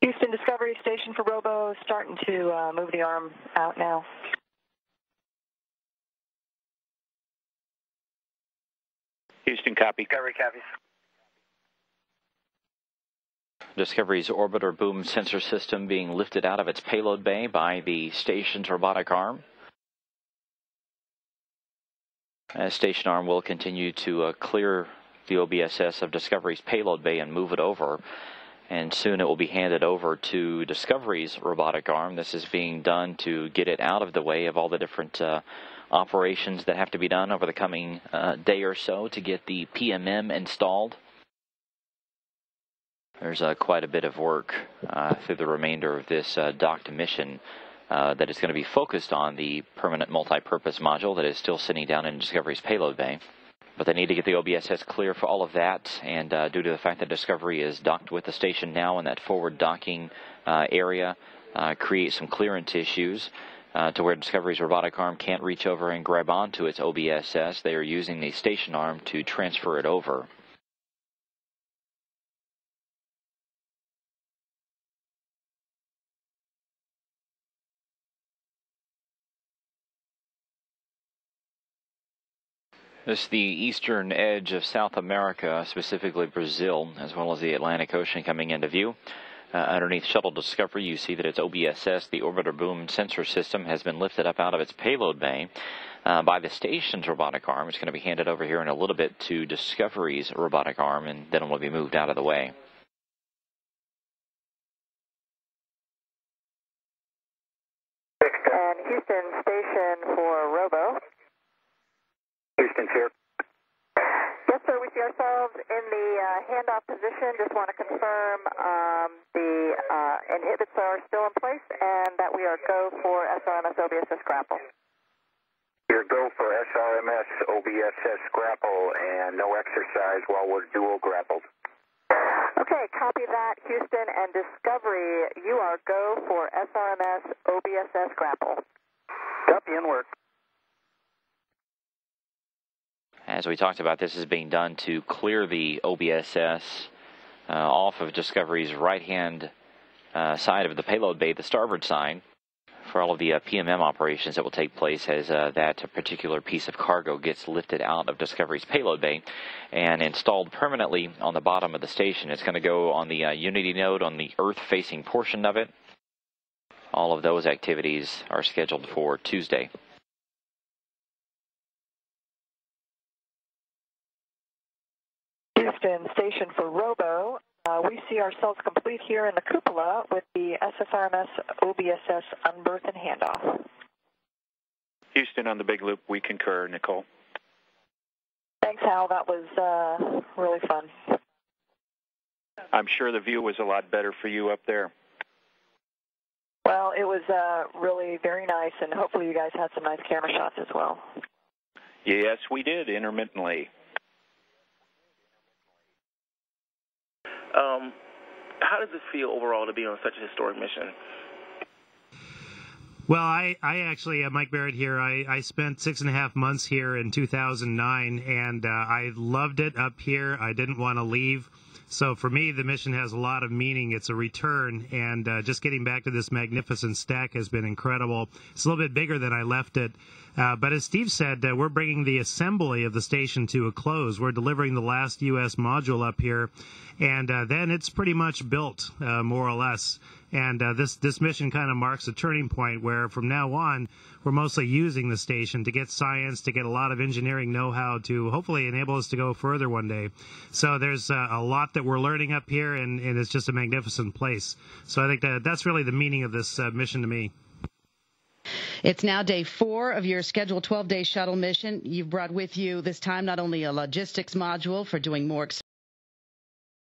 Houston, Discovery Station for Robo, starting to move the arm out now. Houston, copy. Discovery copies. Discovery's orbiter boom sensor system being lifted out of its payload bay by the station's robotic arm. As station arm will continue to clear the OBSS of Discovery's payload bay and move it over. And soon it will be handed over to Discovery's robotic arm. This is being done to get it out of the way of all the different operations that have to be done over the coming day or so to get the PMM installed. There's quite a bit of work through the remainder of this docked mission that is going to be focused on the permanent multi-purpose module that is still sitting down in Discovery's payload bay. But they need to get the OBSS clear for all of that, and due to the fact that Discovery is docked with the station now in that forward docking area, create some clearance issues to where Discovery's robotic arm can't reach over and grab onto its OBSS. They are using the station arm to transfer it over. This is the eastern edge of South America, specifically Brazil, as well as the Atlantic Ocean coming into view. Underneath Shuttle Discovery, you see that its OBSS, the orbiter boom sensor system, has been lifted up out of its payload bay by the station's robotic arm. It's going to be handed over here in a little bit to Discovery's robotic arm, and then it will be moved out of the way. And Houston Station for Robo. Houston's here. Yes, sir. We see ourselves in the handoff position. Just want to confirm the inhibits are still in place and that we are go for SRMS OBSS grapple. You're go for SRMS OBSS grapple and no exercise while we're dual grappled. Okay, copy that, Houston and Discovery. You are go for SRMS OBSS grapple. Copy and work. As we talked about, this is being done to clear the OBSS off of Discovery's right-hand side of the payload bay, the starboard side, for all of the PMM operations that will take place as that particular piece of cargo gets lifted out of Discovery's payload bay and installed permanently on the bottom of the station. It's going to go on the Unity node on the Earth-facing portion of it. All of those activities are scheduled for Tuesday. Houston Station for Robo. We see ourselves complete here in the cupola with the SFRMS OBSS unberth and handoff. Houston on the big loop, we concur, Nicole. Thanks, Hal. That was really fun. I'm sure the view was a lot better for you up there. Well, it was really very nice, and hopefully you guys had some nice camera shots as well. Yes, we did, intermittently. How does it feel overall to be on such a historic mission? Well, I actually, Mike Barrett here, I spent 6.5 months here in 2009, and I loved it up here. I didn't want to leave. So for me, the mission has a lot of meaning. It's a return, and just getting back to this magnificent stack has been incredible. It's a little bit bigger than I left it. But as Steve said, we're bringing the assembly of the station to a close. We're delivering the last U.S. module up here, and then it's pretty much built, more or less. And this mission kind of marks a turning point where from now on, we're mostly using the station to get science, to get a lot of engineering know-how to hopefully enable us to go further one day. So there's a lot that we're learning up here, and it's just a magnificent place. So I think that's really the meaning of this mission to me. It's now day 4 of your scheduled 12-day shuttle mission. You've brought with you this time not only a logistics module for doing more